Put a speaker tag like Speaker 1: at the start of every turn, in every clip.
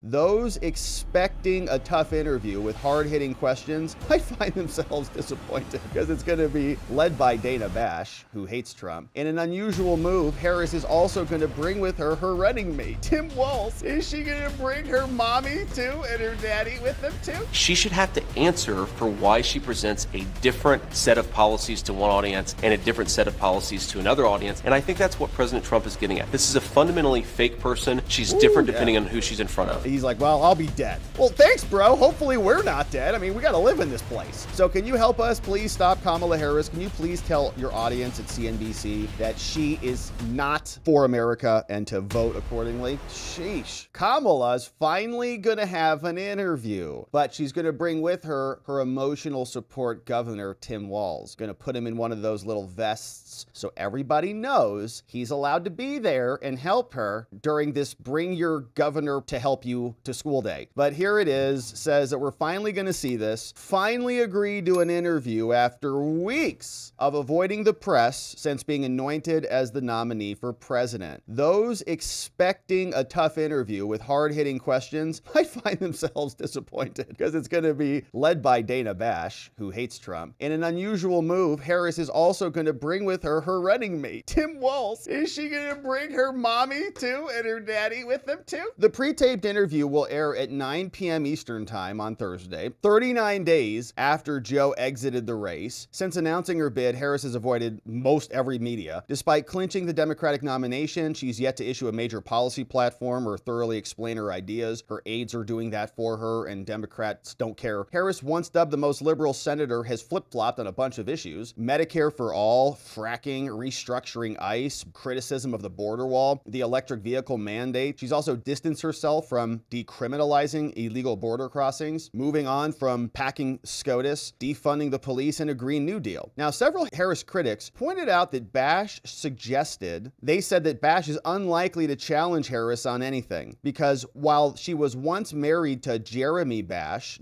Speaker 1: Those expecting a tough interview with hard-hitting questions might find themselves disappointed because it's going to be led by Dana Bash, who hates Trump. In an unusual move, Harris is also going to bring with her her running mate, Tim Walz. Is she going to bring her mommy too and her daddy with them too?
Speaker 2: She should have to answer for why she presents a different set of policies to one audience and a different set of policies to another audience. And I think that's what President Trump is getting at. This is a fundamentally fake person. She's different depending on who she's in front of.
Speaker 1: He's like, well, I'll be dead. Well, thanks, bro. Hopefully we're not dead. I mean, we got to live in this place. So can you help us please stop Kamala Harris? Can you please tell your audience at CNBC that she is not for America and to vote accordingly? Sheesh. Kamala's finally going to have an interview, but she's going to bring with her her emotional support governor, Tim Walz. Going to put him in one of those little vests so everybody knows he's allowed to be there and help her during this bring your governor to help you to school day. But here it is, says that we're finally going to see this, finally agreed to an interview after weeks of avoiding the press since being anointed as the nominee for president. Those expecting a tough interview with hard-hitting questions might find themselves disappointed because it's going to be led by Dana Bash, who hates Trump. In an unusual move, Harris is also going to bring with her her running mate, Tim Walz. Is she going to bring her mommy too and her daddy with them too? The pre-taped interview will air at 9 p.m. Eastern Time on Thursday, 39 days after Joe exited the race. Since announcing her bid, Harris has avoided most every media. Despite clinching the Democratic nomination, she's yet to issue a major policy platform or thoroughly explain her ideas. Her aides are doing that for her, and Democrats don't care. Harris, once dubbed the most liberal senator, has flip-flopped on a bunch of issues. Medicare for all, fracking, restructuring ICE, criticism of the border wall, the electric vehicle mandate. She's also distanced herself from decriminalizing illegal border crossings, moving on from packing SCOTUS, defunding the police, and a Green New Deal. Now, several Harris critics pointed out that Bash they said that Bash is unlikely to challenge Harris on anything because while she was once married to Jeremy Bash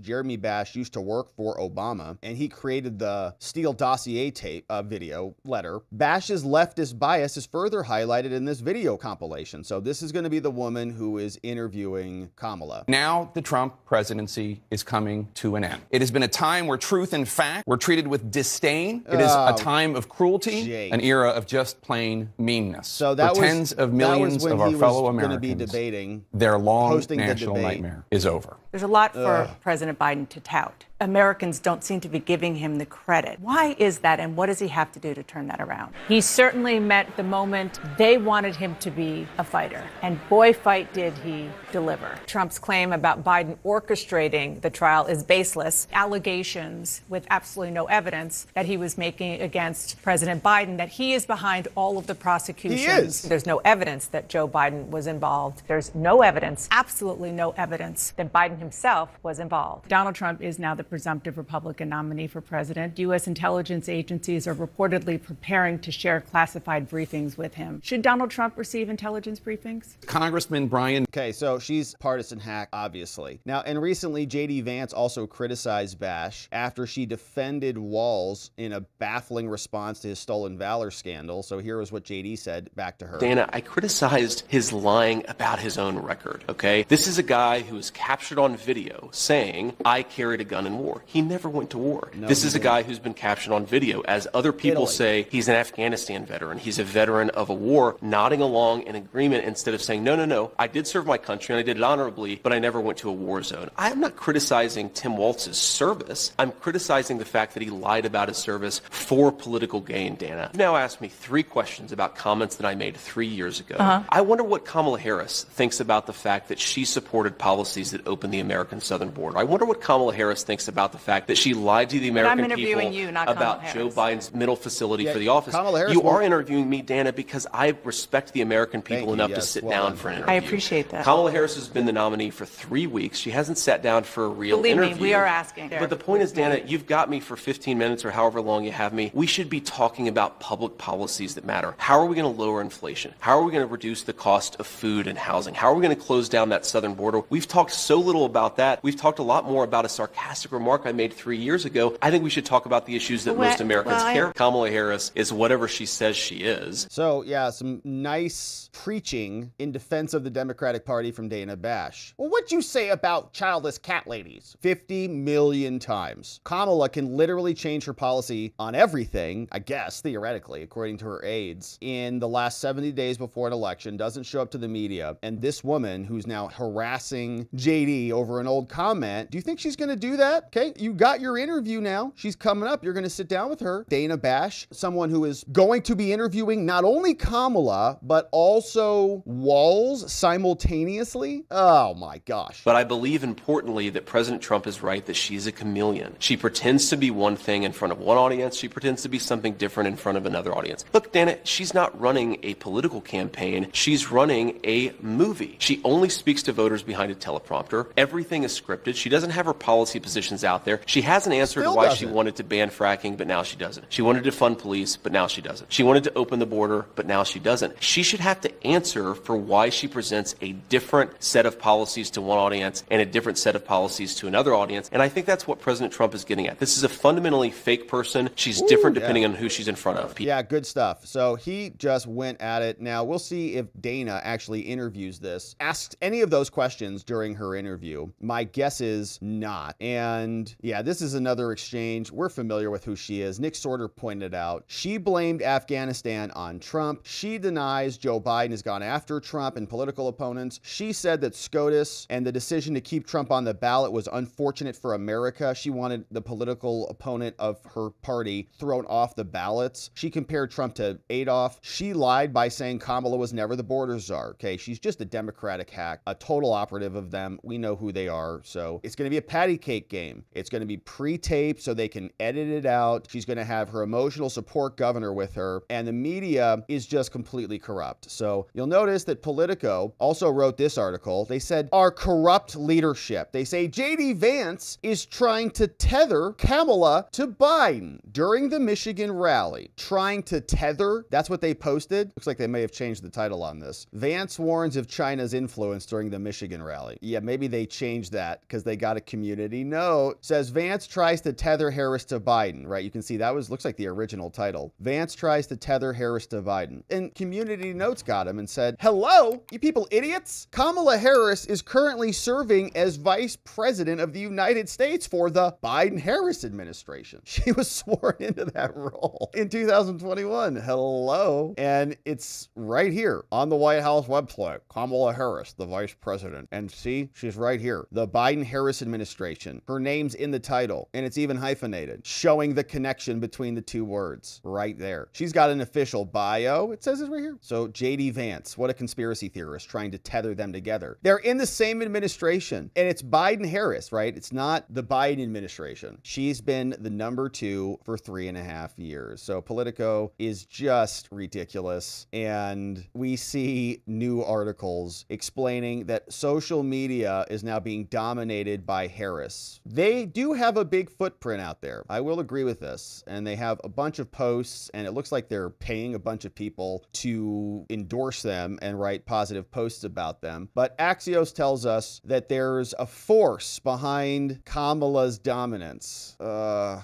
Speaker 1: used to work for Obama, and he created the Steele dossier tape video letter, Bash's leftist bias is further highlighted in this video compilation. So this is going to be the woman who is interviewing Kamala.
Speaker 3: Now the Trump presidency is coming to an end. It has been a time where truth and fact were treated with disdain. It is a time of cruelty, an era of just plain meanness.
Speaker 1: So that
Speaker 3: for tens of millions of our fellow Americans,
Speaker 1: be debating,
Speaker 3: their long national nightmare is over.
Speaker 4: There's a lot for President Biden to tout. Americans don't seem to be giving him the credit. Why is that, and what does he have to do to turn that around? He certainly met the moment they wanted him to be a fighter, and boy, fight did he deliver.
Speaker 5: Trump's claim about Biden orchestrating the trial is baseless. Allegations with absolutely no evidence that he was making against President Biden, that he is behind all of the prosecutions.
Speaker 1: He is.
Speaker 5: There's no evidence that Joe Biden was involved. There's no evidence, absolutely no evidence, that Biden himself was involved.
Speaker 4: Donald Trump is now the presumptive Republican nominee for president. U.S. intelligence agencies are reportedly preparing to share classified briefings with him. Should Donald Trump receive intelligence briefings?
Speaker 3: Congressman Brian.
Speaker 1: Okay, so she's partisan hack, obviously. Now, and recently, J.D. Vance also criticized Bash after she defended Walz in a baffling response to his stolen valor scandal. So here is what J.D. said back to her.
Speaker 2: Dana, I criticized his lying about his own record, okay? This is a guy who was captured on video saying, I carried a gun in war. He never went to war. No, this is a guy who's been captured on video. As other people say, he's an Afghanistan veteran. He's a veteran of a war, nodding along in agreement instead of saying, no, I did serve my country and I did it honorably, but I never went to a war zone. I'm not criticizing Tim Walz's service. I'm criticizing the fact that he lied about his service for political gain, Dana. You've now asked me 3 questions about comments that I made 3 years ago. I wonder what Kamala Harris thinks about the fact that she supported policies that opened the American southern border. I wonder what Kamala Harris thinks about the fact that she lied to the American people about Joe Biden's middle facility for the office. You are interviewing me, Dana, because I respect the American people enough to sit down for an interview.
Speaker 5: I appreciate that.
Speaker 2: Kamala Harris has been the nominee for 3 weeks. She hasn't sat down for a real interview.
Speaker 5: Believe me, we are asking.
Speaker 2: But the point is, Dana, you've got me for 15 minutes or however long you have me. We should be talking about public policies that matter. How are we going to lower inflation? How are we going to reduce the cost of food and housing? How are we going to close down that southern border? We've talked so little about that. We've talked a lot more about a sarcastic remark I made 3 years ago. I think we should talk about the issues that most Americans care. Kamala Harris is whatever she says she is.
Speaker 1: So, yeah, some nice preaching in defense of the Democratic Party from Dana Bash. Well, what'd you say about childless cat ladies? 50 million times. Kamala can literally change her policy on everything, I guess, theoretically, according to her aides, in the last 70 days before an election, doesn't show up to the media. And this woman who's now harassing JD over an old comment, do you think she's going to do that? Okay, you got your interview now. She's coming up. You're going to sit down with her. Dana Bash, someone who is going to be interviewing not only Kamala, but also Walz simultaneously. Oh my gosh.
Speaker 2: But I believe importantly that President Trump is right that she's a chameleon. She pretends to be one thing in front of one audience. She pretends to be something different in front of another audience. Look, Dana, she's not running a political campaign. She's running a movie. She only speaks to voters behind a teleprompter. Everything is scripted. She doesn't have her policy positions out there. She has an answer to why she wanted to ban fracking, but now she doesn't. She wanted to fund police, but now she doesn't. She wanted to open the border, but now she doesn't. She should have to answer for why she presents a different set of policies to one audience and a different set of policies to another audience. And I think that's what President Trump is getting at. This is a fundamentally fake person. She's different depending on who she's in front of.
Speaker 1: Yeah, good stuff. So he just went at it. Now, we'll see if Dana actually interviews this, asks any of those questions during her interview. My guess is not. And yeah, this is another exchange. We're familiar with who she is. Nick Sorter pointed out she blamed Afghanistan on Trump. She denies Joe Biden has gone after Trump and political opponents. She said that SCOTUS and the decision to keep Trump on the ballot was unfortunate for America. She wanted the political opponent of her party thrown off the ballots. She compared Trump to Adolf. She lied by saying Kamala was never the border czar. Okay, she's just a Democratic hack, a total operative of them. We know who they are. So it's going to be a patty cake game. It's going to be pre-taped so they can edit it out. She's going to have her emotional support governor with her. And the media is just completely corrupt. So you'll notice that Politico also wrote this article. They said, our corrupt leadership. They say J.D. Vance is trying to tether Kamala to Biden during the Michigan rally. Trying to tether? That's what they posted. Looks like they may have changed the title on this. Vance warns of China's influence during the Michigan rally. Yeah, maybe they changed that because they got a community note. Says Vance tries to tether Harris to Biden, right? You can see that looks like the original title. Vance tries to tether Harris to Biden. And community notes got him and said, hello, you people idiots? Kamala Harris is currently serving as vice president of the United States for the Biden-Harris administration. She was sworn into that role in 2021. Hello. And it's right here on the White House website. Kamala Harris, the vice president. And see, she's right here. The Biden-Harris administration. Her name's in the title, and it's even hyphenated, showing the connection between the two words right there. She's got an official bio. It says it right here. So J.D. Vance, what a conspiracy theorist trying to tether them together. They're in the same administration, and it's Biden-Harris, right? It's not the Biden administration. She's been the number 2 for 3.5 years. So Politico is just ridiculous. And we see new articles explaining that social media is now being dominated by Harris. They do have a big footprint out there. I will agree with this. And they have a bunch of posts, and it looks like they're paying a bunch of people to endorse them and write positive posts about them. But Axios tells us that there's a force behind Kamala's dominance.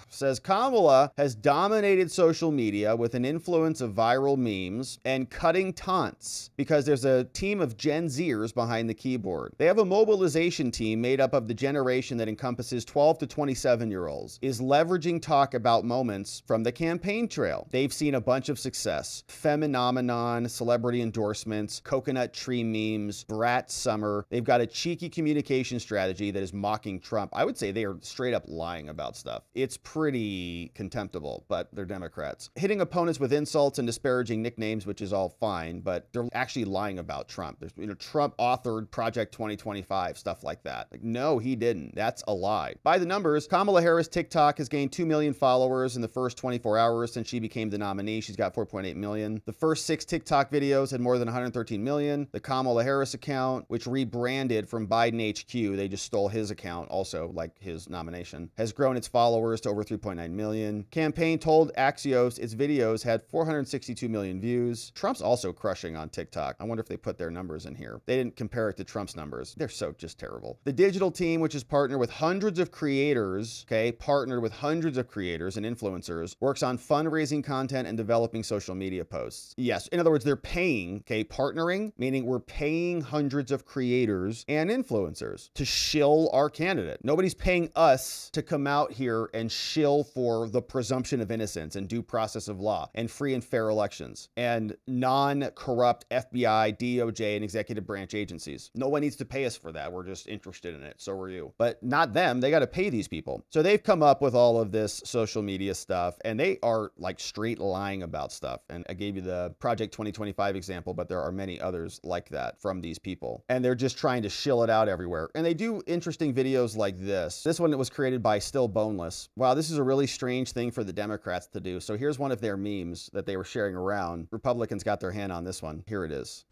Speaker 1: Says Kamala has dominated social media with an influence of viral memes and cutting taunts because there's a team of Gen Zers behind the keyboard. They have a mobilization team made up of the generation that encompasses 12 to 27-year-olds, is leveraging talk about moments from the campaign trail. They've seen a bunch of success. Feminomenon, celebrity endorsements, coconut tree memes, brat summer. They've got a cheeky communication strategy that is mocking Trump. I would say they are straight up lying about stuff. It's pretty contemptible, but they're Democrats. Hitting opponents with insults and disparaging nicknames, which is all fine, but they're actually lying about Trump. There's, Trump authored Project 2025, stuff like that. Like, no, he didn't. That's a lie. By the numbers, Kamala Harris TikTok has gained 2 million followers in the first 24 hours since she became the nominee. She's got 4.8 million. The first 6 TikTok videos had more than 113 million. The Kamala Harris account, which rebranded from Biden HQ, they just stole his account, also like his nomination, has grown its followers to over 3.9 million. Campaign told Axios its videos had 462 million views. Trump's also crushing on TikTok. I wonder if they put their numbers in here. They didn't compare it to Trump's numbers. They're so just terrible. The digital team, which is partnered with hundreds of of creators, okay, partnered with hundreds of creators and influencers, works on fundraising content and developing social media posts. Yes, in other words, they're paying, okay, partnering, meaning we're paying hundreds of creators and influencers to shill our candidate. Nobody's paying us to come out here and shill for the presumption of innocence and due process of law and free and fair elections and non-corrupt FBI, DOJ, and executive branch agencies. No one needs to pay us for that. We're just interested in it. So are you. But not them. They got to pay these people. So they've come up with all of this social media stuff, and they are like straight lying about stuff. And I gave you the Project 2025 example, but there are many others like that from these people. And they're just trying to shill it out everywhere. And they do interesting videos like this. This one that was created by Still Boneless. Wow, this is a really strange thing for the Democrats to do. So here's one of their memes that they were sharing around. Republicans got their hand on this one. Here it is.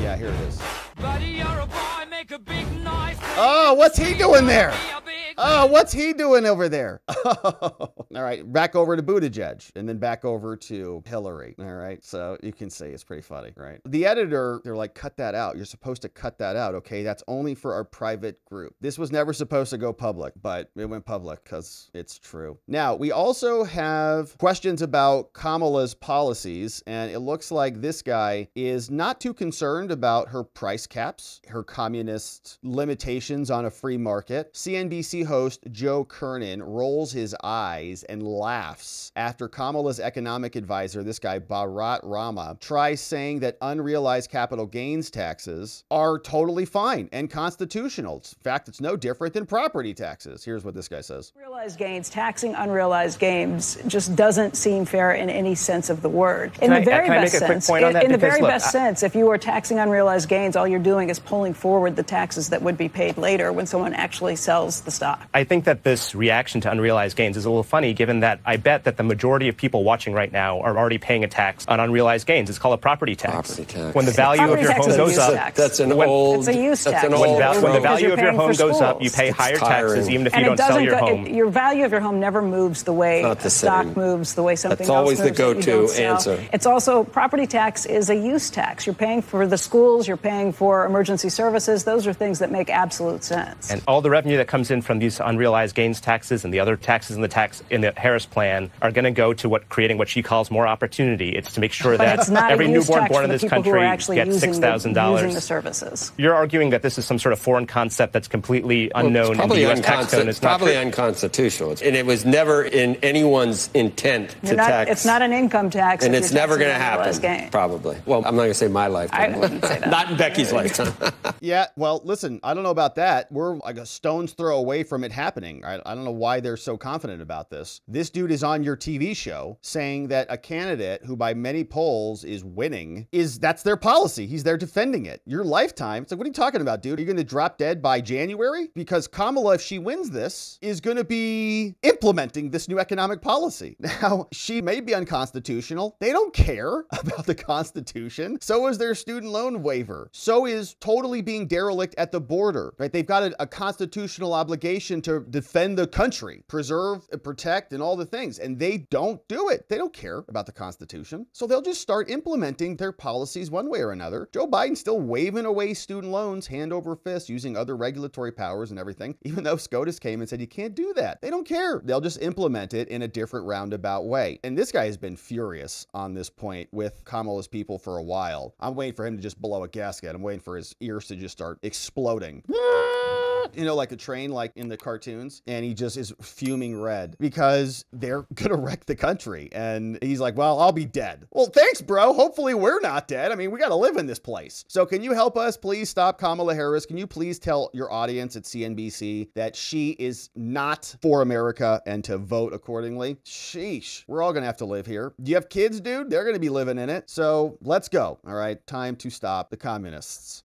Speaker 1: Yeah, here it is.
Speaker 6: Buddy, you're a boy, make a big noise.
Speaker 1: Oh, what's he doing there? Oh, what's he doing over there? All right, back over to Buttigieg and then back over to Hillary. All right, so you can see it's pretty funny, right? The editor, they're like, cut that out. You're supposed to cut that out, okay? That's only for our private group. This was never supposed to go public, but it went public because it's true. Now, we also have questions about Kamala's policies, and it looks like this guy is not too concerned about her price caps, her communist limitations on a free market. CNBC host Joe Kernan rolls his eyes and laughs after Kamala's economic advisor, this guy Bharat Rama, tries saying that unrealized capital gains taxes are totally fine and constitutional. In fact, it's no different than property taxes. Here's what this guy says.
Speaker 7: Unrealized gains, taxing unrealized gains just doesn't seem fair in any sense of the word. In the very best sense, if you are taxing unrealized gains, all you're doing is pulling forward the taxes that would be paid later when someone actually sells the stock.
Speaker 8: I think that this reaction to unrealized gains is a little funny, given that I bet that the majority of people watching right now are already paying a tax on unrealized gains. It's called a property tax. When the value of your home goes up,
Speaker 7: it's a use tax.
Speaker 8: When the value of your home goes up, you pay higher taxes, even if you don't sell your home.
Speaker 7: Your value of your home never moves the way a stock moves, the way something else moves.
Speaker 9: That's always the go-to answer.
Speaker 7: It's also, property tax is a use tax. You're paying for the schools, you're paying for emergency services. Those are things that make absolute sense.
Speaker 8: And all the revenue that comes in from these unrealized gains taxes and the other taxes in the Harris plan are going to go to creating what she calls more opportunity. It's to make sure that every newborn born in this country gets $6,000.
Speaker 7: Using the services.
Speaker 8: You're arguing that this is some sort of foreign concept that's completely unknown in the U.S. tax code. It's
Speaker 9: probably unconstitutional. And it was never in anyone's intent to tax.
Speaker 7: It's not an income tax.
Speaker 9: And it's never going to happen, probably. Well, I'm not going to say my lifetime.
Speaker 7: I wouldn't say that.
Speaker 9: Not in Becky's lifetime.
Speaker 1: Yeah, well, listen, I don't know about that. We're like a stone's throw away from it happening. I don't know why they're so confident about this. This dude is on your TV show saying that a candidate who by many polls is winning, that's their policy. He's there defending it. Your lifetime. It's like, what are you talking about, dude? Are you going to drop dead by January? Because Kamala, if she wins this, is going to be implementing this new economic policy. Now, she may be unconstitutional. They don't care about the Constitution. So is their student loan waiver. So is totally being derelict at the border, right? They've got a constitutional obligation to defend the country, preserve, protect, and all the things. And they don't do it. They don't care about the Constitution. So they'll just start implementing their policies one way or another. Joe Biden's still waving away student loans hand over fist using other regulatory powers and everything, even though SCOTUS came and said you can't do that. They don't care. They'll just implement it in a different roundabout way. And this guy has been furious on this point with Kamala's people for a while. I'm waiting for him to just blow a gasket. I'm waiting for his ears to just start exploding. You know, like a train, like in the cartoons, and he just is fuming red because they're gonna wreck the country. And he's like, well, I'll be dead. Well, thanks, bro. Hopefully we're not dead. I mean, we gotta live in this place. So can you help us please stop Kamala Harris? Can you please tell your audience at CNBC that she is not for America and to vote accordingly? Sheesh. We're all gonna have to live here. Do you have kids, dude? They're gonna be living in it. So let's go. All right, time to stop the communists.